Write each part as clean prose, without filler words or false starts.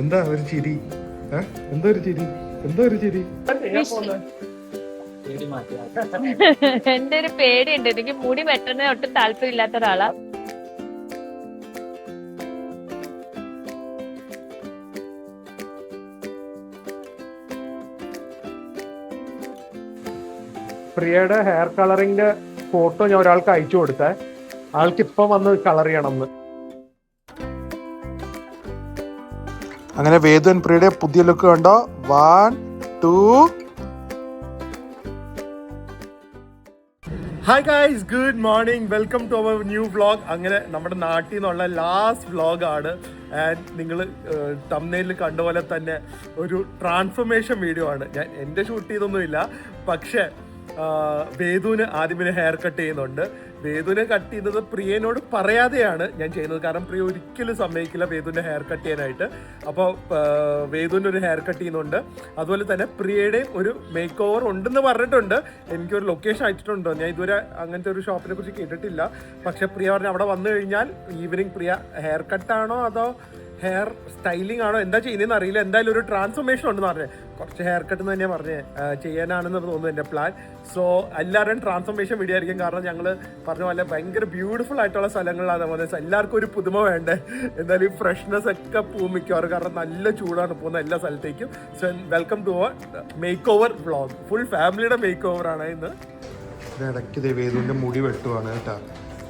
എന്താ ഒരു ചിരി? എന്തോ ഒരു ചിരി, എന്തോ ഒരു ചിരി. എന്റെ ഒരു പേടിയുണ്ട്. എനിക്ക് മുടി വെട്ടുന്ന ഒട്ടും താല്പര്യം ഇല്ലാത്ത ഒരാളാ. പ്രിയയുടെ ഹെയർ കളറിന്റെ ഫോട്ടോ ഞാൻ ഒരാൾക്ക് അയച്ചു കൊടുത്തേ. ആൾക്ക് ഇപ്പം വന്ന് കളർ ചെയ്യണമെന്ന്. അങ്ങനെ വേദു പ്രിയയുടെ പുതിയ ലുക്ക് കണ്ടോ? 1 2. Hi guys, good morning, welcome to our new vlog. അങ്ങനെ നമ്മുടെ നാട്ടിൽ നിന്നുള്ള ലാസ്റ്റ് വ്ളോഗാണ്. ആൻഡ് നിങ്ങൾ തംബ്നെയിലിൽ കണ്ട പോലെ തന്നെ ഒരു ട്രാൻസ്ഫോർമേഷൻ വീഡിയോ ആണ്. ഞാൻ എൻ്റെ ഷൂട്ട് ചെയ്തൊന്നുമില്ല, പക്ഷേ വേദുവിന് ആദ്യമേ ഹെയർ കട്ട് ചെയ്യുന്നുണ്ട്. വേദുവിനെ കട്ട് ചെയ്യുന്നത് പ്രിയനോട് പറയാതെയാണ് ഞാൻ ചെയ്യുന്നത്. കാരണം പ്രിയ ഒരിക്കലും സമ്മതിക്കില്ല വേദുവിൻ്റെ ഹെയർ കട്ട് ചെയ്യാനായിട്ട്. അപ്പോൾ വേദുവിൻ്റെ ഒരു ഹെയർ കട്ട് ചെയ്യുന്നുണ്ട്. അതുപോലെ തന്നെ പ്രിയയുടെയും ഒരു മേക്ക് ഓവർ ഉണ്ടെന്ന് പറഞ്ഞിട്ടുണ്ട്. എനിക്കൊരു ലൊക്കേഷൻ അയച്ചിട്ടുണ്ടോ, ഞാൻ ഇതുവരെ അങ്ങനത്തെ ഒരു ഷോപ്പിനെ കുറിച്ച് കേട്ടിട്ടില്ല. പക്ഷെ പ്രിയ പറഞ്ഞാൽ അവിടെ വന്നു കഴിഞ്ഞാൽ ഈവനിങ് പ്രിയ ഹെയർ കട്ടാണോ അതോ ഹെയർ സ്റ്റൈലിംഗ് ആണോ എന്താ ചെയ്യുന്നതെന്ന് അറിയില്ല. എന്തായാലും ഒരു ട്രാൻസ്ഫോർമേഷൻ ഉണ്ടെന്ന് പറഞ്ഞേ. കുറച്ച് ഹെയർ കട്ട് എന്ന് തന്നെയാണ് പറഞ്ഞത്, ചെയ്യാനാണെന്ന് തോന്നുന്നു എൻ്റെ പ്ലാൻ. സോ എല്ലാവരുടെയും ട്രാൻസ്ഫോർമേഷൻ വീഡിയോ ആയിരിക്കും. കാരണം ഞങ്ങൾ പറഞ്ഞ പോലെ ഭയങ്കര ബ്യൂട്ടിഫുൾ ആയിട്ടുള്ള സ്ഥലങ്ങളിലാണ് പോകുന്നത്. എല്ലാവർക്കും ഒരു പുതുമ വേണ്ടേ. എന്തായാലും ഈ ഫ്രഷ്നെസ് ഒക്കെ പോകും മിക്കവാറും, കാരണം നല്ല ചൂടാണ് പോകുന്ന എല്ലാ സ്ഥലത്തേക്കും. So welcome to our make over vlog. Full ഫാമിലിയുടെ മേക്ക് ഓവറാണ് ഇന്ന്. ഇടയ്ക്ക് വേദുവിൻ്റെ മുടി വെട്ടുവാണ് കേട്ടോ.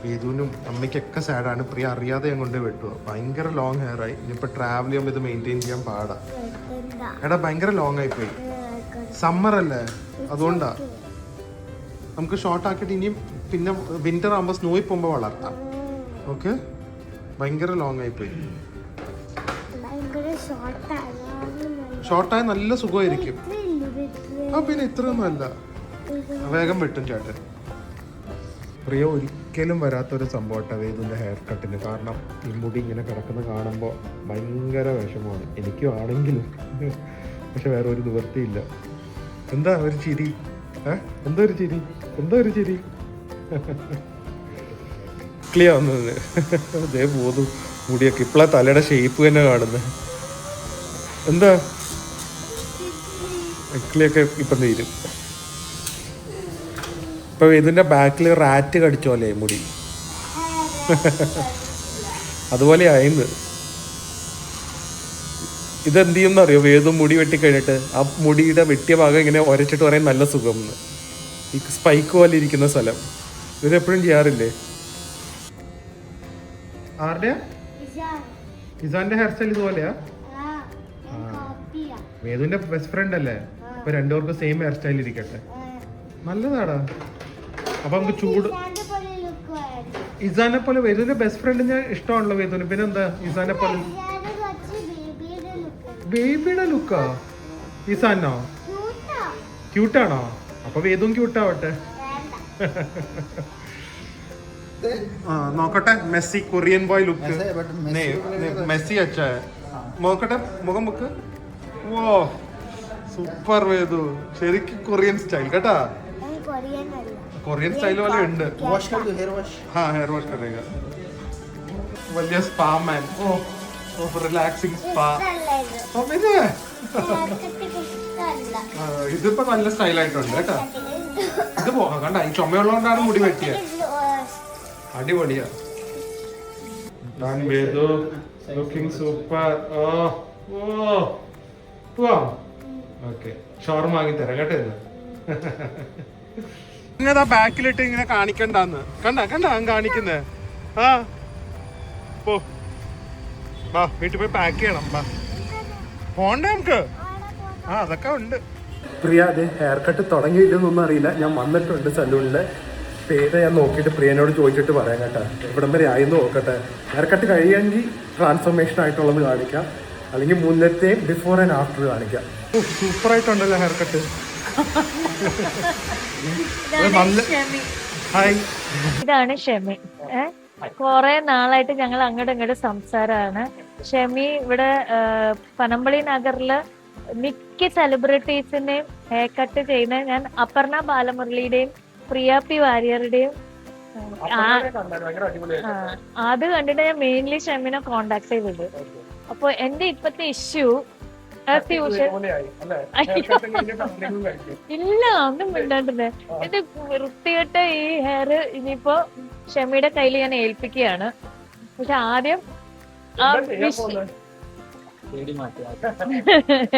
വേദുവിനും അമ്മയ്ക്കൊക്കെ സാഡാണ്. പ്രിയ അറിയാതെ ഞാൻ കൊണ്ട് വെട്ടുക. ഭയങ്കര ലോങ് ഹെയർ ആയി. ഇനിയിപ്പോൾ ട്രാവൽ ചെയ്യുമ്പോൾ ഇത് മെയിൻറ്റെയിൻ ചെയ്യാൻ പാടാ. എടാ ഭയങ്കര ലോങ് ആയി പോയി. സമ്മർ അല്ലേ, അതുകൊണ്ടാ. നമുക്ക് ഷോർട്ട് ആക്കിയിട്ട് ഇനിയും പിന്നെ വിന്റർ ആകുമ്പോൾ സ്നോയിൽ പോകുമ്പോൾ വളർത്താം. ഓക്കെ, ഭയങ്കര ലോങ് ആയി പോയി. ഷോർട്ടായ നല്ല സുഖമായിരിക്കും. ആ പിന്നെ ഇത്രയൊന്നും അല്ല, വേഗം വെട്ടും ചേട്ടൻ. പ്രിയ ഒരിക്കലും വരാത്തൊരു സംഭവമാണ് വേദുവിൻ്റെ ഹെയർ കട്ടിന്. കാരണം ഈ മുടി ഇങ്ങനെ കിടക്കുന്ന കാണുമ്പോൾ ഭയങ്കര വിഷമമാണ്, എനിക്കും ആണെങ്കിലും. പക്ഷെ വേറെ ഒരു നിവൃത്തിയില്ല. എന്താ ഒരു ചിരി? എന്തോ ഒരു ചിരി, എന്തോ ഒരു ചിരി. ക്ലിയർ വന്നത് അതേ പോതും മുടിയൊക്കെ. ഇപ്പോഴാ തലയുടെ ഷേപ്പ് തന്നെ കാണുന്നത്. എന്താ ഇക്ലിയൊക്കെ ഇപ്പം തീരും. ഇപ്പൊ ഇതിന്റെ ബാക്കിൽ റാറ്റ് കടിച്ചോലേ മുടി, അതുപോലെ ആയിന്ന്. ഇതെന്ത് ചെയ്യുമെന്നറിയോ? വേദം മുടി വെട്ടിക്കഴിഞ്ഞിട്ട് ആ മുടിയുടെ വെട്ടിയ ഭാഗം ഇങ്ങനെ ഒരച്ചിട്ട് പറയാൻ നല്ല സുഖം എന്ന്. ഈ സ്പൈക്ക് പോലെ ഇരിക്കുന്ന സ്ഥലം ഇതെപ്പോഴും ചെയ്യാറില്ലേ? ആരുടെയാ? ഇസാന്റെ ഹെയർ സ്റ്റൈൽ ഇതുപോലെയാ? വേദുവിന്റെ ബെസ്റ്റ് ഫ്രണ്ട് അല്ലേ? അപ്പൊ രണ്ടുപേർക്കും സെയിം ഹെയർ സ്റ്റൈൽ ഇരിക്കട്ടെ. നല്ലതാടാ. അപ്പൊ നമുക്ക് ചൂട് ഇസാനെ പോലെ വേദുവിന്റെ ബെസ്റ്റ് ഫ്രണ്ടിന് ഇഷ്ടമാണല്ലോ വേദുവിന്. പിന്നെ എന്താ ഇസാനെ പോലെ? ബേബിയുടെ ലുക്കാ ഇസാനോ? ക്യൂട്ടാണോ? അപ്പൊ വേദുവും ക്യൂട്ടാവട്ടെ. നോക്കട്ടെ, messy Korean boy look. Messy അച്ഛാ നോക്കട്ടെ, മുഖം ബുക്ക്. ഓ സൂപ്പർ വേദു, ശരിക്കും കൊറിയൻ സ്റ്റൈൽ കേട്ടാ. കൊറിയൻ സ്റ്റൈൽ പോലെ ഉണ്ട്. ഹെയർ വാഷ് കरेगा. വലിയ സ്പാ മാൻ. ഓ റിലാക്സിംഗ് സ്പാ. ഇതിപ്പോ നല്ല സ്റ്റൈലായിട്ടുണ്ട് കേട്ടാ. ഇത് പോകാം കണ്ട, ഈ ചുമയുള്ളതുകൊണ്ടാണ് മുടി വെട്ടിയത്. അടിപൊളിയാ. Looking super. പോവാം. ഓക്കെ, ഷോർമ വാങ്ങി തരാം കേട്ടോ. ഇങ്ങനെ ബാക്കിലിട്ട് ഇങ്ങനെ കാണിക്കണ്ടെന്ന് കണ്ട കാണിക്കുന്നേ. ആ പോ, വാ വീട്ടിൽ പോയി പാക്ക് ചെയ്യണം. വാ പോണ്ടേ നമുക്ക്. ആ അതൊക്കെ ഉണ്ട്. പ്രിയ അതെ ഹെയർ കട്ട് തുടങ്ങിയിട്ടൊന്നും അറിയില്ല. ഞാൻ വന്നിട്ടുണ്ട് സലൂണില്. പേര് ഞാൻ നോക്കിയിട്ട് പ്രിയനോട് ചോദിച്ചിട്ട് പറയാം കേട്ടോ. എവിടം വരെ ആയെന്ന് നോക്കട്ടെ. ഹെയർ കട്ട് കഴിയുമെങ്കിൽ ട്രാൻസ്ഫോർമേഷൻ ആയിട്ടുള്ളത് കാണിക്കാം, അല്ലെങ്കിൽ മുന്നത്തെയും ബിഫോർ ആൻഡ് ആഫ്റ്റർ കാണിക്കാം. സൂപ്പറായിട്ടുണ്ടല്ലോ ഹെയർ കട്ട്. ഇതാണ് ഷെമി. കൊറേ നാളായിട്ട് ഞങ്ങൾ അങ്ങോട്ടും ഇങ്ങോട്ടും സംസാരമാണ്. ഷെമി ഇവിടെ പനമ്പള്ളി നഗറില് മിക്ക സെലിബ്രിറ്റീസിന്റെയും ഹെയർ കട്ട് ചെയ്യുന്ന ഞാൻ അപർണ ബാലമുരളിയുടെയും പ്രിയ പി വാര്യറുടെയും അത് കണ്ടിട്ട് ഞാൻ മെയിൻലി ഷെമിനെ കോണ്ടാക്ട് ചെയ്തത്. അപ്പൊ എന്റെ ഇപ്പത്തെ ഇഷ്യൂ ആസ് യൂഷ്വൽ ഇല്ല ഒന്നും മിണ്ടാണ്ടിരുന്നേ. എന്റെ വൃത്തികെട്ട ഈ ഹെയർ ഇനിയിപ്പോ ഷമിയുടെ കയ്യിൽ ഞാൻ ഏൽപ്പിക്കുകയാണ്. പക്ഷെ ആദ്യം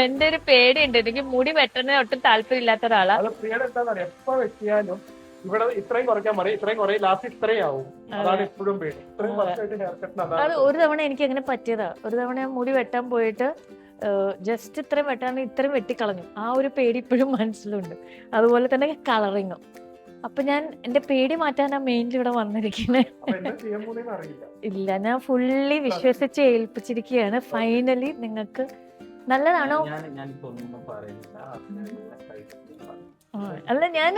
എന്റെ ഒരു പേടിയുണ്ട്. എനിക്ക് മുടി വെട്ടുന്ന ഒട്ടും താല്പര്യമില്ലാത്ത ഒരാളാ. എപ്പോ വെട്ടിയാലും ഇവിടെ ഇത്രയും കുറയ്ക്കാൻ പറയും, ഇത്രയും കുറയും, ലാസ്റ്റ് ഇത്രയും ആവും. അതാണ് എപ്പോഴും പേടി. ഇത്രയും വർഷമായിട്ട് ഹെയർ കട്ടിന് അത് ഒരു തവണ എനിക്ക് അങ്ങനെ പറ്റിയതാ. ഒരു തവണ ഞാൻ മുടി വെട്ടാൻ പോയിട്ട് ജസ്റ്റ് ഇത്രയും വെട്ടാൻ ഇത്രയും വെട്ടിക്കളഞ്ഞു. ആ ഒരു പേടി ഇപ്പോഴും മനസ്സിലുണ്ട്. അതുപോലെ തന്നെ കളറിങ്ങും. അപ്പൊ ഞാൻ എന്റെ പേടി മാറ്റാനാ മെയിൻലി ഇവിടെ വന്നിരിക്കുന്നത്. ഇല്ല, ഞാൻ ഫുള്ളി വിശ്വസിച്ച് ഏൽപ്പിച്ചിരിക്കുകയാണ്. ഫൈനലി നിങ്ങൾക്ക് നല്ലതാണോ? അല്ല, ഞാൻ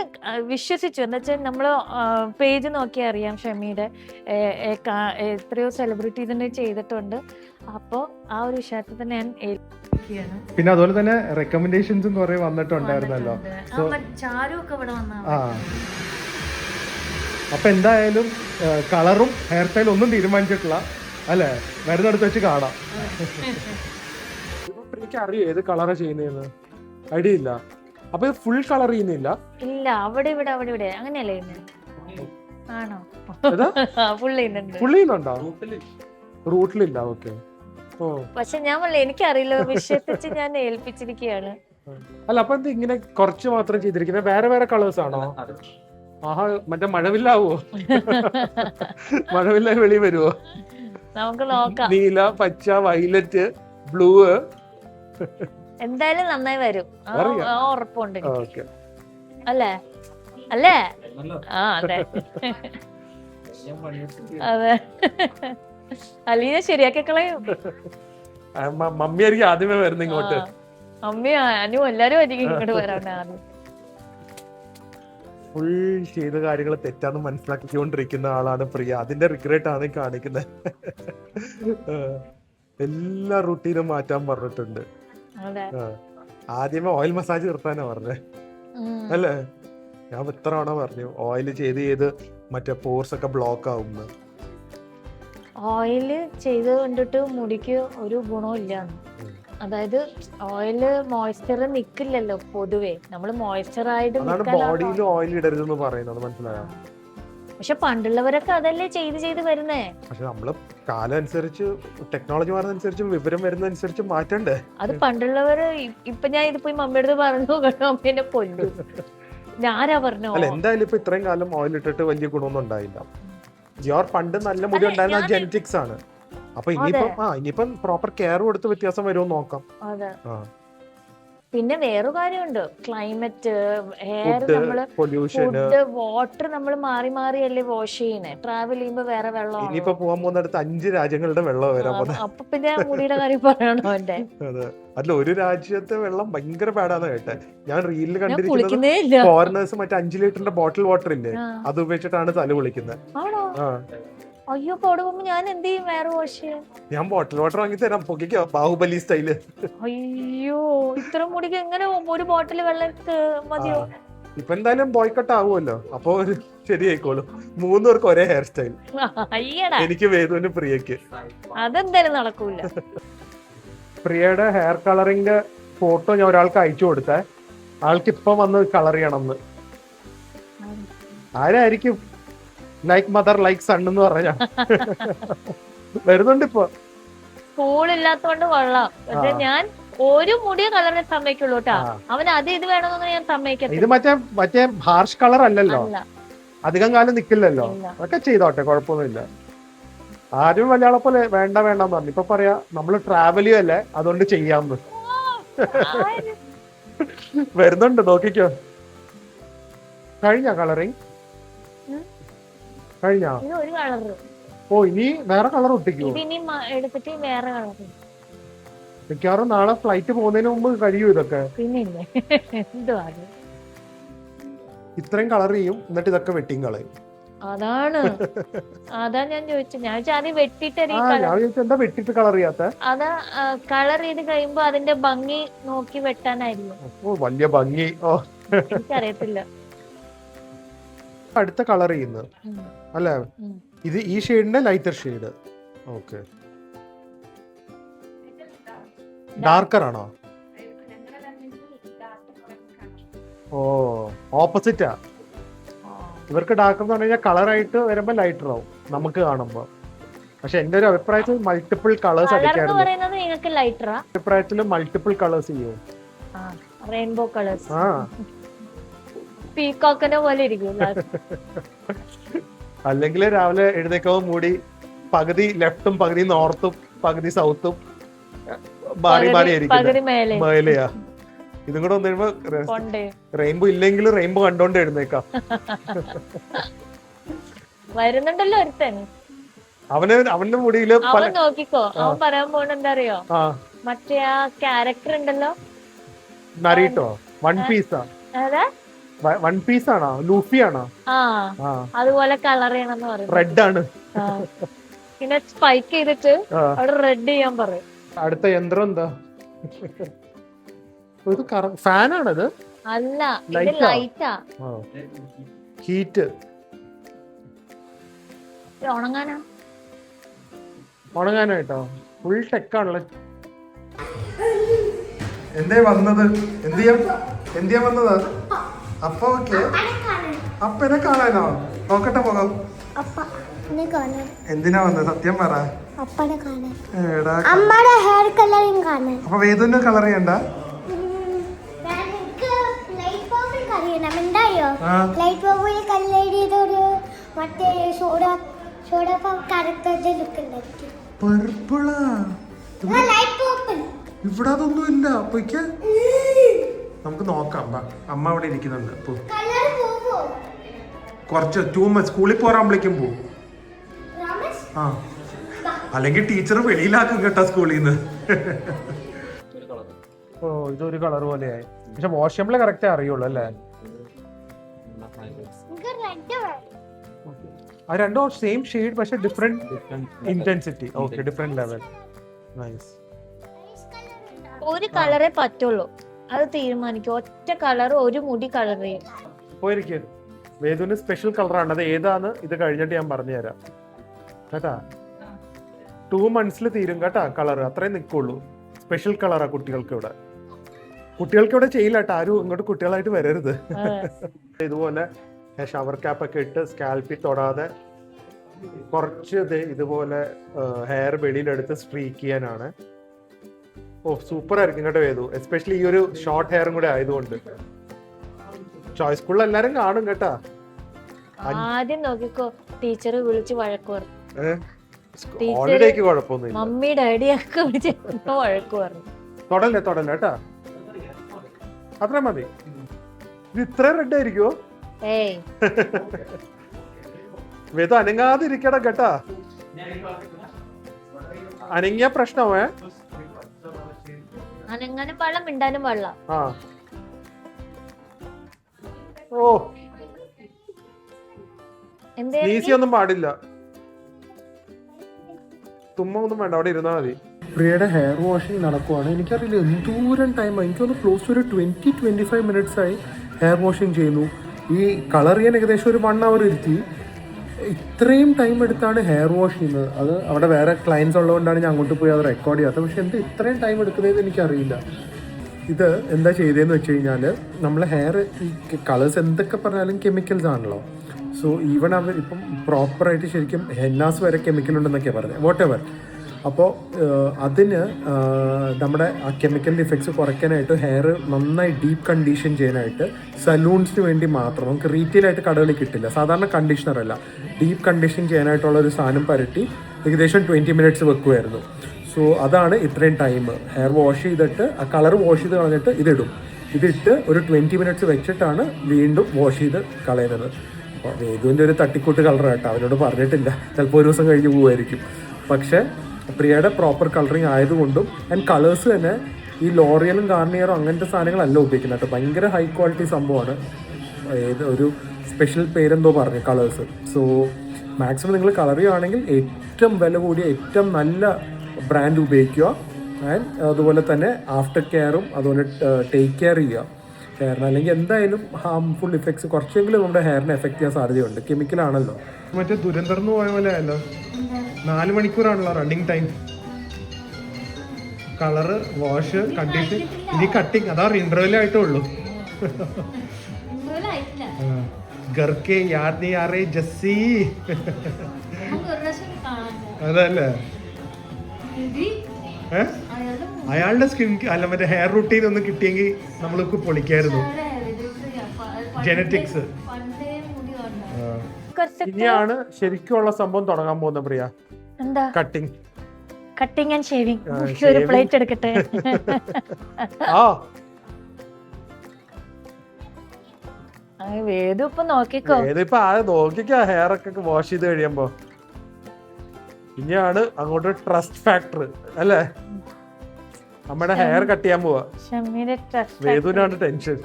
വിശ്വസിച്ചു. എന്താ വെച്ചാൽ നമ്മള് പേജ് നോക്കിയാൽ അറിയാം ഷമിയുടെ എത്രയോ സെലിബ്രിറ്റീസിനെ ചെയ്തിട്ടുണ്ട്. അപ്പോ ആ ഒരു വിശ്വാസത്തിൽ തന്നെ ഞാൻ ഏൽപ്പിക്കുകയാണ്. പിന്നെ അതുപോലെ തന്നെ റെക്കമെൻഡേഷൻസും കുറെ വന്നിട്ടുണ്ടായിരുന്നല്ലോ. അപ്പൊ എന്തായാലും കളറും ഹെയർ സ്റ്റൈലും ഒന്നും തീരുമാനിച്ചിട്ടില്ല അല്ലേ? വരുന്നിടത്ത് വെച്ച് കാണാം. എനിക്ക് അറിയാം ഏത് കളറാ ചെയ്യുന്നതെന്ന്, ഐഡിയ ഇല്ല. അപ്പൊ ഫുൾ കളർ ചെയ്യുന്നില്ല? ഇല്ല, അവിടെ ഇവിടെ അവിടെ ഇവിടെ അങ്ങനെയല്ലേ ആണോ? ഫുൾ ചെയ്യുന്നുണ്ടോ? റൂട്ടിലില്ല. ഓക്കെ. പക്ഷെ ഞാൻ എനിക്കറിയില്ല, വിശ്വസിച്ച് ഞാൻ ഏൽപ്പിച്ചിരിക്കുകയാണ്. അല്ല, അപ്പൊ എന്താ ഇങ്ങനെ കുറച്ച് മാത്രം ചെയ്തിരിക്കുന്നത്? വേറെ വേറെ കളേഴ്സ് ആണോ? ആഹാ, മറ്റേ മഴവില്ലാവോ? മഴവില്ല വെളി വരുവോ? നമുക്ക് നോക്കാം. നീല, പച്ച, വയലറ്റ്, ബ്ലൂ. എന്തായാലും നന്നായി വരും, ഉറപ്പുണ്ട്. അല്ലേ അല്ലേ? ആ അതെ അതെ. അലീന ശരിയാക്കി കളയും. മമ്മിയായിരിക്കും ആദ്യമേ വരുന്ന ഇങ്ങോട്ട്. അമ്മയും അനു എല്ലാരും ആയിരിക്കും ഇങ്ങോട്ട് വരാണ് ആദ്യം. ഫുൾ ചെയ്ത കാര്യങ്ങൾ തെറ്റാന്ന് മനസ്സിലാക്കിക്കൊണ്ടിരിക്കുന്ന ആളാണ് പ്രിയ. അതിന്റെ റിഗ്രറ്റ് ആണ് കാണിക്കുന്നത്. എല്ലാ റൂട്ടീനും മാറ്റാൻ പറഞ്ഞിട്ടുണ്ട്. ആദ്യമേ ഓയിൽ മസാജ് നിർത്താനാ പറഞ്ഞേ അല്ലേ? ഞാൻ എത്ര തവണ പറഞ്ഞു ഓയിൽ ചെയ്ത് മറ്റേ പോർസ് ഒക്കെ ബ്ലോക്ക് ആവുന്നു. ഓയില് ചെയ്ത് കണ്ടിട്ട് മുടിക്ക് ഒരു ഗുണവും ഇല്ല. അതായത് ഓയില് മോയ്സ്ചർ നിക്കില്ലല്ലോ പൊതുവെ. നമ്മള് മോയ്സ്ചർ ആയിട്ട് ബോഡിയിൽ ഓയിൽ ഇടരുതെന്ന് പറയുന്നത് മനസ്സിലായോ? പക്ഷെ പണ്ടുള്ളവരൊക്കെ അതല്ലേ ചെയ്ത് വരുന്നേ. പക്ഷെ നമ്മള് കാലം അനുസരിച്ച് ടെക്നോളജി മാറുന്നതനുസരിച്ചും വിവരം വരുന്നതനുസരിച്ചും മാറ്റണ്ടേ? അത് പണ്ടുള്ളവര്. ഇപ്പൊ ഞാൻ ഇത് പോയി മമ്മിയുടെ അടുത്ത് പറഞ്ഞു, മമ്മീനെ കൊല്ലു. ഞാനാ പറഞ്ഞു. അല്ല, എന്തായാലും ഇപ്പൊ ഇത്രയും കാലം ഓയിൽ ഇട്ടിട്ട് വലിയ ഗുണമൊന്നും ഉണ്ടായില്ല. ജിയോർ പണ്ട് നല്ല മുടി ഉണ്ടായിരുന്ന ജെനറ്റിക്സ് ആണ്. അപ്പൊ ഇനിയിപ്പം പ്രോപ്പർ കെയർ കൊടുത്ത് വ്യത്യാസം വരുമോ നോക്കാം. പിന്നെ വേറൊരു കാര്യമുണ്ട്, ക്ലൈമറ്റ്, എയർ, നമ്മള് ഫുഡ്, വാട്ടർ നമ്മൾ മാറി മാറിയല്ലേ വാഷ് ചെയ്യുന്നേ. ട്രാവൽ ചെയ്യുമ്പോ വേറെ വെള്ളം. ഇനിയിപ്പോ പോകാൻ പോകുന്നിടത്ത് 5 രാജ്യങ്ങളുടെ വെള്ളം വരാൻ പോകുന്നത്. അപ്പൊ പിന്നെ മുടിയുടെ കാര്യം പറയണോ? എന്റെ അല്ല, ഒരു രാജ്യത്തെ വെള്ളം ഭയങ്കര പാടാന്ന് കേട്ടെ. ഞാൻ റീലിൽ കണ്ടിരിക്കുന്നത് ഫോറിനേഴ്സ് മറ്റേ 5 ലിറ്ററിന്റെ ബോട്ടിൽ വാട്ടർ ഇല്ലേ, അത് ഉപയോഗിച്ചിട്ടാണ് തല കുളിക്കുന്നത്. ആണോ? അയ്യോ, പോകുമ്പോ ഞാൻ എന്ത് ചെയ്യും? വേറെ വാഷ് ചെയ്യാൻ ഞാൻ ബോട്ടിൽ വാട്ടർ വാങ്ങി തരാം. പൊക്കിക്കോ, ബാഹുബലി സ്റ്റൈല്. അയ്യോ, ഇത്ര മുടിക്ക് എങ്ങനെ ഒരു ബോട്ടിൽ വെള്ളം മതിയോ? ഇപ്പൊ എന്തായാലും ബോയ്ക്കട്ട് ആവുമല്ലോ, അപ്പൊ ശരിയായിക്കോളും. 3 പേർക്ക് ഒരേ ഹെയർ സ്റ്റൈൽ. എനിക്ക് വേദുവിന് പ്രിയക്ക്. അതെന്തായാലും നടക്കൂല. പ്രിയയുടെ ഹെയർ കളറിന്റെ ഫോട്ടോ ഞാൻ ഒരാൾക്ക് അയച്ചു കൊടുത്തേ. ആൾക്ക് ഇപ്പൊ വന്ന് കളർ ചെയ്യണമെന്ന്. ആരായിരിക്കും? ലൈക്ക് മദർ ലൈക്ക് സൺ എന്ന് പറഞ്ഞ വരുന്നുണ്ട് ഇപ്പൊ. സ്കൂളില്ലാത്തോണ്ട് കൊള്ളാം. പക്ഷെ ഞാൻ ഒരു മുടിയെ കളറിനെ സമ്മതിക്കുള്ളൂ കേട്ടാ. അവന് അത് ഇത് വേണമെന്ന് ഞാൻ സമ്മതിക്കത്തില്ല. ഇത് മറ്റേ ഹാർഷ് കളർ അല്ലല്ലോ, അധികം കാലം നിക്കില്ലല്ലോ. അതൊക്കെ ചെയ്തോട്ടെ, കുഴപ്പമൊന്നുമില്ല. ആരും മലയാളം പോലെ വേണ്ടെന്ന് പറഞ്ഞു. ഇപ്പൊ പറയാ നമ്മള് ട്രാവൽ ചെയ്യല്ലേ, അതുകൊണ്ട് ചെയ്യാന്ന്. വരുന്നുണ്ട്, നോക്കിക്കോ. കഴിഞ്ഞ കളറിങ് കഴിഞ്ഞ? ഒരു കളർ. ഓ, ഇനി വേറെ കളർ ഒട്ടിക്കോ? എടുത്തിട്ട് വേറെ കളർ. മിക്കവാറും നാളെ ഫ്ലൈറ്റ് പോകുന്നതിന് മുമ്പ് കഴിയൂ ഇതൊക്കെ. പിന്നെ ഇത്രയും കളർ ചെയ്യും, എന്നിട്ട് ഇതൊക്കെ വെട്ടിങ് കളയും. അതാ ഞാൻ ചോദിച്ചത്. ഞാൻ ആദ്യം വെട്ടിട്ട് എന്താ വെട്ടിട്ട് കളർ ചെയ്യാത്ത? അതാ കളർ ചെയ്ത് കഴിയുമ്പോ അതിന്റെ ഭംഗി നോക്കി വെട്ടാനായിരുന്നു. ഓ, വലിയ ഭംഗി. ഓ, എനിക്കറിയത്തില്ല. അടുത്ത കളർ ചെയ്യുന്നത് അല്ലേ? ഇത് ഈ ഷെയ്ഡിന്റെ ലൈറ്റർ ഷെയ്ഡ്. ഓക്കെ. ഡാർക്കർ ആണോ? ഓ, ഓപ്പോസിറ്റാ. ഇവർക്ക് ഡാർക്ക് എന്ന് പറഞ്ഞു കഴിഞ്ഞാൽ കളറായിട്ട് വരുമ്പോ ലൈറ്റർ ആവും നമുക്ക് കാണുമ്പോ. പക്ഷെ എന്റെ ഒരു അഭിപ്രായത്തിൽ മൾട്ടിപ്പിൾ കളേഴ്സ് അടിക്കാറുണ്ട്. അഭിപ്രായത്തിൽ മൾട്ടിപ്പിൾ കളേഴ്സ് ചെയ്യും. Rainbow colours. പീകോക്കിനെ പോലെ ഇരിക്കും. അല്ലെങ്കിൽ രാവിലെ എഴുന്നേക്കാവും മൂടി പകുതി ലെഫ്റ്റും പകുതി നോർത്തും പകുതി സൗത്തും മാറി മാറി ആയിരിക്കും. മേലെയാ. ഇതും കൂടെ വന്നു കഴിയുമ്പോ റെയിൻബോ ഇല്ലെങ്കിലും റെയിൻബോ കണ്ടോണ്ട് എഴുന്നേക്കാം. വരുന്നുണ്ടല്ലോ ഒരുത്തൻ. അവന്റെ മുടിയില് അവൻ നോക്കിക്കോ. അവൻ പറയാൻ പോണ എന്താ അറിയോ, മറ്റേ ആ ക്യാരക്ടർ ഉണ്ടല്ലോ നരീട്ടോ, വൺ പീസാ. വൺ പീസ് ആണോ, ലൂഫി ആണോ? അതുപോലെ കളർ ചെയ്യണമെന്ന് പറയും. റെഡ് ആണ്. പിന്നെ സ്പൈക്ക് ചെയ്തിട്ട് അവിടെ റെഡ് ചെയ്യാൻ പറയും. അടുത്ത യന്ത്രം എന്താ? ഫാനാണത്? അല്ല, ലൈറ്റാ. ഹീറ്റ് ഉണങ്ങാനായിട്ടോ? ഫുൾ ടെക്കാണല്ലോ. എന്തേ വന്നത്? എന്തിയാ വന്നതാ? അപ്പ ഓക്കെ. അപ്പനെ കാണാനോ? നോക്കട്ടെ പോകാം. എന്തിനാ വന്നത്? സത്യം പറ. അപ്പൊ വേദുവിന്റെ കളർ ചെയ്യണ്ട? ഇവിടെ അതൊന്നും ഇല്ല. അപ്പൊക്ക് നമുക്ക് നോക്കാം. അമ്മ അവിടെ ഇരിക്കുന്നുണ്ട്. കുറച്ച് സ്കൂളിൽ പോരാകുമ്പോഴേക്കും പോവും. ആ, അല്ലെങ്കിൽ ടീച്ചർ വെളിയിലാക്കും കേട്ടോ സ്കൂളിൽ നിന്ന്. ഓ, ഇതൊരു കളർ പോലെയായി. പക്ഷെ വാഷബിള് കറക്റ്റ് അറിയുള്ളൂ അല്ലേ? ആ രണ്ടും സെയിം ഷെയ്ഡ് പക്ഷെ different intensity. Okay, different level. Nice. ഒരു കളറേ പറ്റുള്ളൂ, അത് തീരുമാനിക്കും. ഒറ്റ കളർ, ഒരു മുടി കളർ ചെയ്യും. പോയിരിക്കും. വേദുവിന് സ്പെഷ്യൽ കളറാണ്. അത് ഏതാന്ന് ഇത് കഴിഞ്ഞിട്ട് ഞാൻ പറഞ്ഞുതരാം കേട്ടാ. 2 months തീരും കേട്ടാ കളർ. അത്രേ നിൽക്കുള്ളൂ. സ്പെഷ്യൽ കളറാ കുട്ടികൾക്ക് ഇവിടെ ചെയ്യില്ല കേട്ടോ. ആരും ഇങ്ങോട്ട് കുട്ടികളായിട്ട് വരരുത്. ഇതുപോലെ ഷവർ ക്യാപ്പ് ഒക്കെ ഇട്ട് സ്കാൽപ്പിൽ തൊടാതെ കുറച്ച് ഇതുപോലെ ഹെയർ വെളിയിലെടുത്ത് സ്ട്രീക്ക് ചെയ്യാനാണ്. ഓ, സൂപ്പർ ആയിരിക്കും കേട്ടോ വേദു. എസ്പെഷ്യലി ഈ ഒരു ഷോർട്ട് ഹെയറും കൂടെ ആയതുകൊണ്ട്. ചോയ്സ് സ്കൂളിൽ എല്ലാരും കാണും കേട്ടാ. ആദ്യം നോക്കിക്കോ, ടീച്ചർ വിളിച്ച് വഴക്ക് പറഞ്ഞു. കുഴപ്പമൊന്നുമില്ല. മമ്മി ഡാഡി ഒക്കെ വിളിച്ച് വഴക്ക് പറഞ്ഞു. തൊടല്ലേ കേട്ടാ. അത്ര മതി. ഇത് ഇത്ര റെഡ് ആയിരിക്കുമോ? വേദ അനങ്ങാതിരിക്കണം കേട്ടാ. അനങ്ങിയ പ്രശ്നമേ. അനങ്ങാനും പാടില്ല, മിണ്ടാനും പാടില്ല. ഓ, ഒന്നും പാടില്ല. തുമ്മ ഒന്നും വേണ്ട, അവിടെ ഇരുന്നാ മതി. പ്രിയയുടെ ഹെയർ വാഷിംഗ് നടക്കുവാണ്. എനിക്കറിയില്ല എന്തോരം ടൈമായി. എനിക്കൊന്ന് ക്ലോസ് ഒരു 20-25 minutes ആയി ഹെയർ വാഷിംഗ് ചെയ്യുന്നു. ഈ കളർ ചെയ്യാൻ ഏകദേശം ഒരു 1 hour ഇരുത്തി. ഇത്രയും ടൈം എടുത്താണ് ഹെയർ വാഷ് ചെയ്യുന്നത്. അത് അവിടെ വേറെ ക്ലയൻസ് ഉള്ളതുകൊണ്ടാണ് ഞാൻ അങ്ങോട്ട് പോയി അത് റെക്കോർഡ് ചെയ്യാത്തത്. പക്ഷെ എന്താ ഇത്രയും ടൈം എടുക്കുന്നതെന്ന് എനിക്കറിയില്ല. ഇത് എന്താ ചെയ്തതെന്ന് വെച്ച് കഴിഞ്ഞാൽ, നമ്മൾ ഹെയർ ഈ കളേഴ്സ് എന്തൊക്കെ പറഞ്ഞാലും കെമിക്കൽസ് ആണല്ലോ. സോ ഈവൻ അവർ ഇപ്പം പ്രോപ്പറായിട്ട് ശരിക്കും ഹെന്നാസ് വരെ കെമിക്കൽ ഉണ്ടെന്നൊക്കെയാണ് പറഞ്ഞത്. What ever. അപ്പോൾ അതിന് നമ്മുടെ ആ കെമിക്കൽ ഇഫക്ട്സ് കുറയ്ക്കാനായിട്ട് ഹെയർ നന്നായി ഡീപ്പ് കണ്ടീഷൻ ചെയ്യാനായിട്ട് സലൂൺസിന് വേണ്ടി മാത്രം, നമുക്ക് റീറ്റെയിലായിട്ട് കടകളിൽ കിട്ടില്ല, സാധാരണ കണ്ടീഷണറല്ല, ഡീപ്പ് കണ്ടീഷൻ ചെയ്യാനായിട്ടുള്ള ഒരു സാധനം പരട്ടി ഏകദേശം 20 minutes വെക്കുമായിരുന്നു. സോ അതാണ് ഇത്രയും ടൈം. ഹെയർ വാഷ് ചെയ്തിട്ട് ആ കളർ വാഷ് ചെയ്ത് കളഞ്ഞിട്ട് ഇതിട്ട് ഒരു 20 minutes വെച്ചിട്ടാണ് വീണ്ടും വാഷ് ചെയ്ത് കളയുന്നത്. അപ്പോൾ വേദുവിൻ്റെ ഒരു തട്ടിക്കൂട്ട് കളർ കേട്ടോ. അവരോട് പറഞ്ഞിട്ടില്ല, ചിലപ്പോൾ ഒരു ദിവസം കഴിഞ്ഞ് പോകുമായിരിക്കും. പക്ഷേ പ്രിയയുടെ പ്രോപ്പർ കളറിങ് ആയതുകൊണ്ടും ആൻഡ് കളേഴ്സ് തന്നെ ഈ ലോറിയലും ഗാർണിയറും അങ്ങനത്തെ സാധനങ്ങളല്ല ഉപയോഗിക്കുന്നത് കേട്ടോ. ഭയങ്കര ഹൈ ക്വാളിറ്റി സംഭവമാണ്. ഒരു സ്പെഷ്യൽ പേരെന്തോ പറഞ്ഞു കളേഴ്സ്. സോ മാക്സിമം നിങ്ങൾ കളർ ചെയ്യുകയാണെങ്കിൽ ഏറ്റവും വില കൂടിയ ഏറ്റവും നല്ല ബ്രാൻഡ് ഉപയോഗിക്കുക. ആൻഡ് അതുപോലെ തന്നെ ആഫ്റ്റർ കെയറും അതുപോലെ ടേക്ക് കെയർ ചെയ്യുക ഹെയറിന്. അല്ലെങ്കിൽ എന്തായാലും ഹാംഫുൾ ഇഫക്ട്സ് കുറച്ചെങ്കിലും നമ്മുടെ ഹെയറിനെ എഫക്ട് ചെയ്യാൻ സാധ്യതയുണ്ട്. കെമിക്കലാണല്ലോ. മറ്റേ ദുരന്തർന്ന് പോയ പോലെ ആയല്ലോ. 4 മണിക്കൂറാണല്ലോ റണ്ണിങ് ടൈം. കളറ് വാഷ് കണ്ടിട്ട് ഇനി കട്ടിങ് അതാ ഇന്റർവെൽ ഉള്ളൂ. ഗർക്കെ യാദ് യാറേ ജസ്സി അതല്ലേ അയാളുടെ സ്കിൻ അല്ല മറ്റേ ഹെയർ റുട്ടീൻ ഒന്ന് കിട്ടിയെങ്കിൽ നമ്മൾക്ക് പൊളിക്കായിരുന്നു. ജെനറ്റിക്സ്. ഇനിയാണ് ശരിക്കുള്ള സംഭവം തുടങ്ങാൻ പോകുന്ന പ്രിയ. എന്താ? Cutting and shaving. ഒരു പ്ലേറ്റ് എടുക്കട്ടെ. വേദു ഇപ്പൊ നോക്കിക്കോ. ഏതിപ്പോ ആ നോക്കിക്കോ ഹെയർ ഒക്കെ വാഷ് ചെയ്ത് കഴിയുമ്പോ. ഇനിയാണ് അങ്ങോട്ട് ട്രസ്റ്റ് ഫാക്ടർ അല്ലേ? നമ്മുടെ ഹെയർ കട്ട് ചെയ്യാൻ പോവാ. വേദുവിനാണ് ടെൻഷൻ.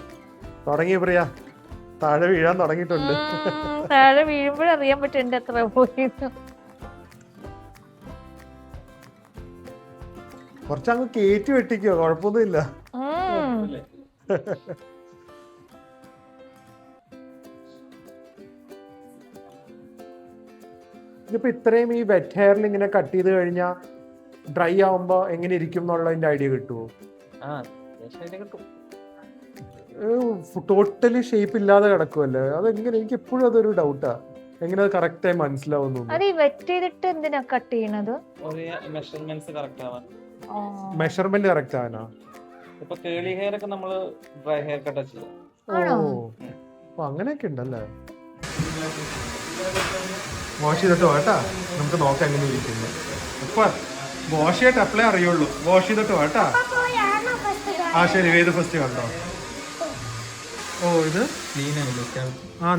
തുടങ്ങി പ്രിയ, താഴെ വീഴാൻ തുടങ്ങിയിട്ടുണ്ട്. താഴെ വീഴുമ്പോഴറിയാൻ പറ്റും എന്റെ എത്ര പോയി. കുറച്ചങ്ങ് കേറ്റി വെട്ടിക്കോ, കുഴപ്പമൊന്നുമില്ല. ഇതിപ്പോ ഇത്രയും ഈ വെറ്റ് ഹെയറിൽ ഇങ്ങനെ കട്ട് ചെയ്ത് കഴിഞ്ഞാൽ ഡ്രൈ ആവുമ്പോ എങ്ങനെ ഇരിക്കും എന്നുള്ളതിന്റെ ഐഡിയ കിട്ടുമോ? ടോട്ടലി ഷേപ്പ് ഇല്ലാതെ കിടക്കുമല്ലേ, അതെങ്ങനെ? എനിക്ക് എപ്പോഴും അതൊരു ഡൗട്ടാ, എങ്ങനെ അത് കറക്റ്റ് ആയി മനസ്സിലാവുന്നു. മെഷർമെന്റ് കറക്റ്റ് ആവാനാ? ഇപ്പൊ കേളി ഹെയർ ഒക്കെ നമ്മള് ഡ്രൈ ഹെയർ കട്ട് ചെയ്യും. ഓ അങ്ങനെയൊക്കെ ഉണ്ടല്ലേ. വാഷ് ചെയ്തിട്ട് വേട്ടാ, നമുക്ക് നോക്കാം എങ്ങനെ ഇരിക്കുന്നത്. ഇപ്പൊ വാഷ് ചെയ്തിട്ട് അപ്ലൈ അറിയുള്ളൂ. വാഷ് ചെയ്തിട്ട് വേട്ടാ. ആ ശരി, ഏത് ഫസ്റ്റ് കണ്ടോ? ഓ ഇത്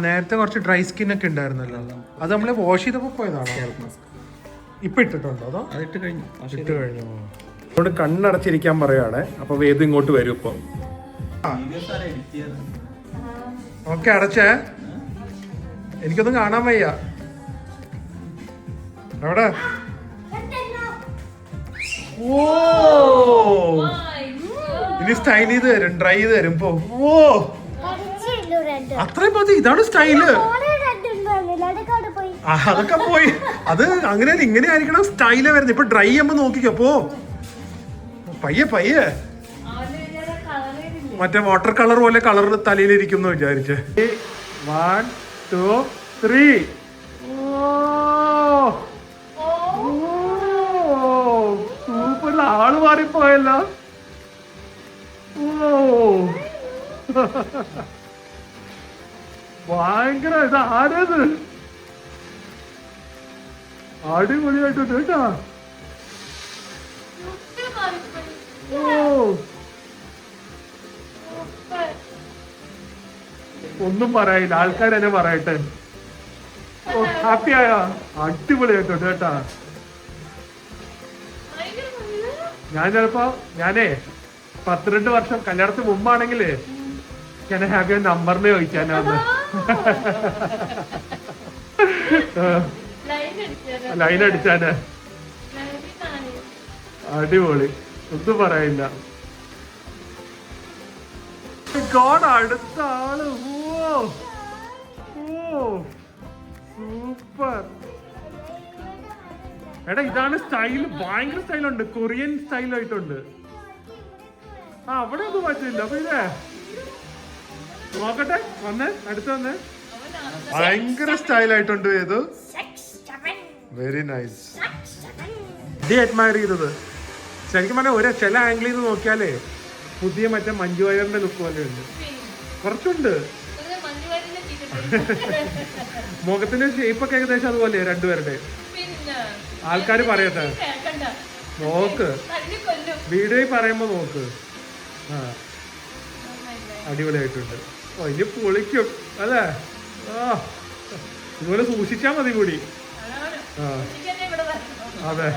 നേരത്തെ കുറച്ച് ഡ്രൈ സ്കിൻ ഒക്കെ ഉണ്ടായിരുന്നല്ലോ, അത് നമ്മള് വാഷ് ചെയ്തപ്പോ പോയതാണോ? ഇപ്പൊ ഇട്ടിട്ടുണ്ടോ? അതോ ഇട്ട് കഴിഞ്ഞു. അതുകൊണ്ട് കണ്ണടച്ചിരിക്കാൻ പറയുകയാണെ. അപ്പൊ വേദം ഇങ്ങോട്ട് വരും ഇപ്പൊ. ഓക്കെ, അടച്ചേ. എനിക്കൊന്നും കാണാൻ വയ്യ. എവിടെ? ഓ ഇനി സ്റ്റൈൽ ചെയ്ത് തരും, ഡ്രൈ ചെയ്ത് തരും ഇപ്പൊ. ഓ അത്രയും മതി. ഇതാണ് സ്റ്റൈല്. അതൊക്കെ പോയി. അത് അങ്ങനെ ഇങ്ങനെ ആയിരിക്കണം സ്റ്റൈല് വരുന്നത്. ഇപ്പൊ ഡ്രൈ ചെയ്യുമ്പോ നോക്കിക്കോ. പോ പയ്യെ പയ്യെ. മറ്റേ വാട്ടർ കളർ പോലെ കളർ തലയിലിരിക്കുന്നു വിചാരിച്ച്. 1 2 3. സൂപ്പർ. ആള് മാറിപ്പോയല്ലോ. ഭയങ്കര. ഇത് ആരത്? അടിപൊളിയായിട്ടുണ്ട് കേട്ടാ. ഒന്നും പറയില്ല, ആൾക്കാർ എന്നെ പറയട്ടെ. ഓ ഹാപ്പി ആയ? അടിപൊളിയായിട്ടുണ്ട് കേട്ടാ. ഞാനേ 12 വർഷം കല്യാണത്തിന് മുമ്പാണെങ്കിലേ ഞാൻ ഹാപ്പി നമ്പറിന് ചോദിക്കാനാന്ന്. ലൈൻ അടിച്ചാന്. അടിപൊളി, ഒന്നും പറയില്ല. അടുത്ത ആള്. സൂപ്പർ. എടാ ഇതാണ് സ്റ്റൈൽ. ഭയങ്കര സ്റ്റൈലുണ്ട്, കൊറിയൻ സ്റ്റൈലായിട്ടുണ്ട്. അവിടെ ഒന്നും പറ്റില്ല. അപ്പൊ ഇതേ നോക്കട്ടെ, വന്നേ അടുത്ത് വന്നേ. ഭയങ്കര സ്റ്റൈലായിട്ടുണ്ട്. ഏത് വെരി നൈസ്. അഡ്മയർ ചെയ്തത് ശരിക്കും പറഞ്ഞാൽ ചില ആംഗിളിൽ നിന്ന് നോക്കിയാലേ പുതിയ മറ്റേ മഞ്ജു വാര്യറിന്റെ ലുക്ക് പോലെ ഉണ്ട്. കുറച്ചുണ്ട്. മുഖത്തിന്റെ ഷേപ്പൊക്കെ ഏകദേശം അതുപോലെ രണ്ടുപേരുടെ. ആൾക്കാര് പറയട്ടെ, നോക്ക് വീഡിയോയിൽ പറയുമ്പോ നോക്ക്. ആ അടിപൊളിയായിട്ടുണ്ട്. ഓ ഇനി പൊളിക്കും അല്ലേ? ആ ഇതുപോലെ സൂക്ഷിച്ചാ മതി കൂടി. ആ അതെ,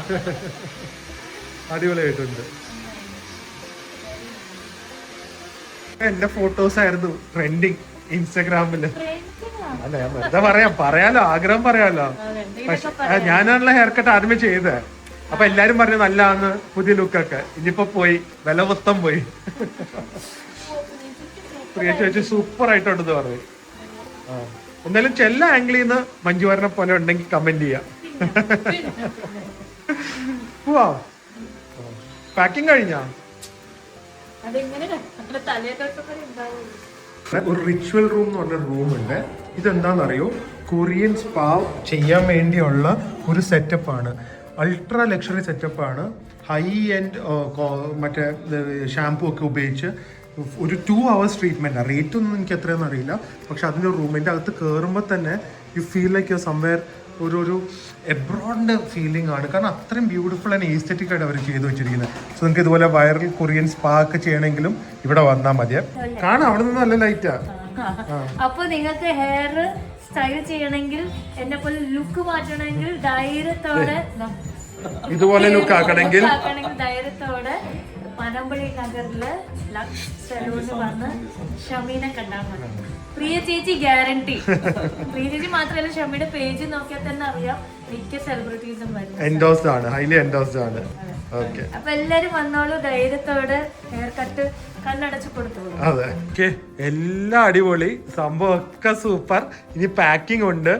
അടിപൊളിയായിട്ടുണ്ട്. എന്റെ ഫോട്ടോസ് ആയിരുന്നു ട്രെൻഡിങ് ഇൻസ്റ്റാഗ്രാമില്. അല്ല ഞാൻ വെറുതെ പറയാലോ, ആഗ്രഹം പറയാലോ. പക്ഷെ ഞാനാണല്ലോ ഹെയർ കട്ട് ആദ്യമേ ചെയ്തേ. അപ്പൊ എല്ലാരും പറഞ്ഞു നല്ലതാന്ന്, പുതിയ ലുക്കൊക്കെ. ഇനിയിപ്പോ പോയി, വില മൊത്തം പോയി. പ്രിയ ചേച്ചി സൂപ്പർ ആയിട്ടുണ്ടെന്ന് പറഞ്ഞു. എന്നാലും ചില ആംഗിളിൽ നിന്ന് മഞ്ജു വാര്യനെ പോലെ ഉണ്ടെങ്കിൽ കമന്റ് ചെയ്യാം. പാക്കിംഗ് കഴിഞ്ഞാ? ഒരു റിച്വൽ റൂം എന്ന് പറഞ്ഞ റൂമുണ്ട്. ഇതെന്താണെന്നറിയോ, കൊറിയൻ സ്പാ ചെയ്യാൻ വേണ്ടിയുള്ള ഒരു സെറ്റപ്പാണ്. അൾട്രാ ലക്ഷറി സെറ്റപ്പാണ്. ഹൈ എൻഡ് മറ്റേ ഷാംപൂ ഒക്കെ ഉപയോഗിച്ച് ഒരു 2 hours ട്രീറ്റ്മെൻറ്റാണ്. റേറ്റ് ഒന്നും എനിക്ക് എത്രയാണെന്ന് അറിയില്ല. പക്ഷെ അതിൻ്റെ റൂമിൻ്റെ അകത്ത് കയറുമ്പോൾ തന്നെ you feel like you somewhere ഒരു എബ്രോഡിൻ്റെ ഫീലിംഗ് ആണ്. കാരണം അത്രയും ബ്യൂട്ടിഫുൾ ആൻഡ് എസ്തെറ്റിക് ആയിട്ട് അവർ ചെയ്തു വെച്ചിരിക്കുന്നത്. സോ നിങ്ങൾക്ക് ഇതുപോലെ വൈറൽ കൊറിയൻ സ്പാ ഒക്കെ ചെയ്യണമെങ്കിലും ഇവിടെ വന്നാൽ മതിയെ. കാണാം, അവിടെ നിന്ന് നല്ല ലൈറ്റാ. അപ്പൊ നിങ്ങൾക്ക് ഹെയർ സ്റ്റൈൽ ചെയ്യണമെങ്കിൽ, എന്നെ പോലെ ലുക്ക് മാറ്റണമെങ്കിൽ ധൈര്യത്തോടെ ഇതുപോലെ ലുക്ക് ആക്കണമെങ്കിൽ ധൈര്യത്തോടെ പനമ്പള്ളി നഗറില് ലക്സ് സലൂണ് വന്ന് ഷമീനെ കണ്ടാൽ മതി. പ്രിയ ചേച്ചി ഗ്യാരണ്ടി. പ്രിയ ചേച്ചി മാത്രമല്ല, ഷമിയുടെ പേജ് നോക്കിയാൽ തന്നെ അറിയാം മിക്ക സെലിബ്രിറ്റീസും വരും. എൻഡോസ്ഡ് ആണ്, ഹൈലി എൻഡോസ്ഡ് ആണ്. ഓക്കെ, അപ്പൊ എല്ലാരും വന്നോളൂ ധൈര്യത്തോടെ. ഹെയർ കട്ട് കണ്ണടച്ച് കൊടുത്തോളൂ. അതെ, ഓക്കെ, എല്ലാം അടിപൊളി, സംഭവം ഒക്കെ സൂപ്പർ. ഇനി പാക്കിംഗ് ഉണ്ട്.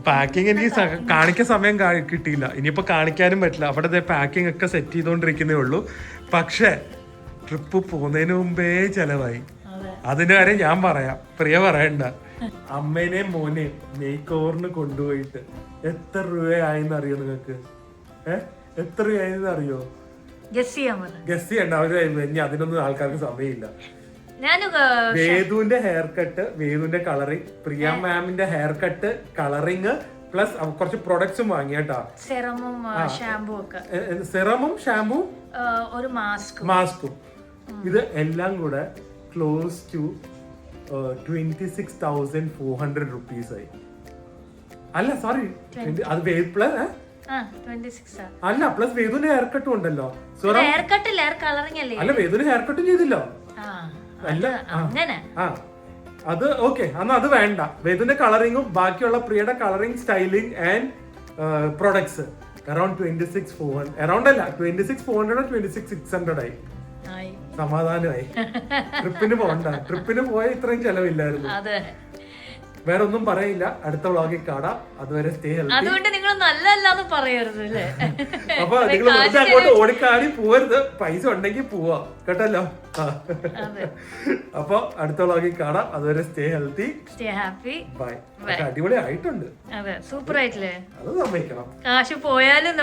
പാക്കിംഗ് എനിക്ക് കാണിക്കാൻ സമയം കിട്ടിയില്ല. ഇനിയിപ്പോൾ കാണിക്കാനും പറ്റില്ല. അവിടെ പാക്കിംഗ് ഒക്കെ സെറ്റ് ചെയ്തുകൊണ്ടിരിക്കുന്നേ ഉള്ളൂ. പക്ഷേ ട്രിപ്പ് പോകുന്നതിന് മുമ്പേ ചെലവായി. അതിന്റെ കാര്യം ഞാൻ പറയാം, പ്രിയ പറയണ്ട. അമ്മേനെയും മോനെയും മേക്ക് ഓവറിന് കൊണ്ടുപോയിട്ട് എത്ര രൂപയായെന്ന് അറിയോ നിങ്ങൾക്ക്? എത്ര രൂപയായെന്ന് അറിയോ? ഗസ് ചെയ്യണ്ട. അവര് ഇനി അതിനൊന്നും ആൾക്കാർക്ക് സമയമില്ല. വേദുവിന്റെ ഹെയർ കട്ട്, വേദുവിന്റെ കളറിങ്, പ്രിയ മാമിന്റെ ഹെയർ കട്ട്, കളറിങ് പ്ലസ് കുറച്ച് പ്രൊഡക്ട്സും വാങ്ങി കേട്ടാ. സെറമും ഷാമ്പൂ ഒരു മാസ്കും. ഇത് എല്ലാം കൂടെ ക്ലോസ് ടു 26,400 rupees ആയി. അല്ല സോറി, അത് പ്ലസ് അല്ല, പ്ലസ് വേദുവിന്റെ ഹെയർ കട്ടും ഉണ്ടല്ലോ. അല്ല, വേദുവിന് ഹെയർ കട്ടും ചെയ്തില്ലോ. അല്ല, അത് ഓക്കെ, എന്നാ അത് വേണ്ട. വേദുവിന്റെ കളറിങ്ങും ബാക്കിയുള്ള പ്രിയയുടെ colouring, styling and products around 26,400. Around അല്ല, 26,400 26,600 ആയി. സമാധാനമായി. ട്രിപ്പിന് പോകണ്ട. ട്രിപ്പിന് പോയ ഇത്രയും ചെലവില്ലായിരുന്നു. വേറെ ഒന്നും പറയില്ല. അടുത്ത വ്ളോഗിൽ കാണാം. അതുവരെ സ്റ്റേ ഹെൽത്തി. അതുകൊണ്ട് നിങ്ങൾ നല്ലല്ലാന്ന് പറയരുത്. അപ്പൊ നിങ്ങൾ വെറുതെ അങ്ങോട്ട് ഓടിക്കാടി പോവരുത്. പൈസ ഉണ്ടെങ്കിൽ പോവാ കേട്ടല്ലോ. അപ്പൊ അടുത്ത വ്ളോഗിൽ കാണാം. അതുവരെ stay healthy, stay happy, bye. അടിപൊളി ആയിട്ടുണ്ട്. അതെ, സൂപ്പർ ആയിട്ടില്ലേ? അത് സമ്മതിക്കണം. കാശ് പോയാലും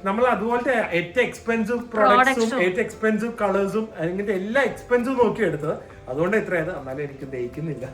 നമ്മൾ അതുപോലത്തെ ഏറ്റവും എക്സ്പെൻസീവ് പ്രോഡക്ട്സും ഏറ്റവും എക്സ്പെൻസീവ് കളേഴ്സും അങ്ങനത്തെ എല്ലാ എക്സ്പെൻസീവ് നോക്കി എടുത്തത്. അതുകൊണ്ട് എത്രയാണ്, എന്നാലും എനിക്ക് ദഹിക്കുന്നില്ല.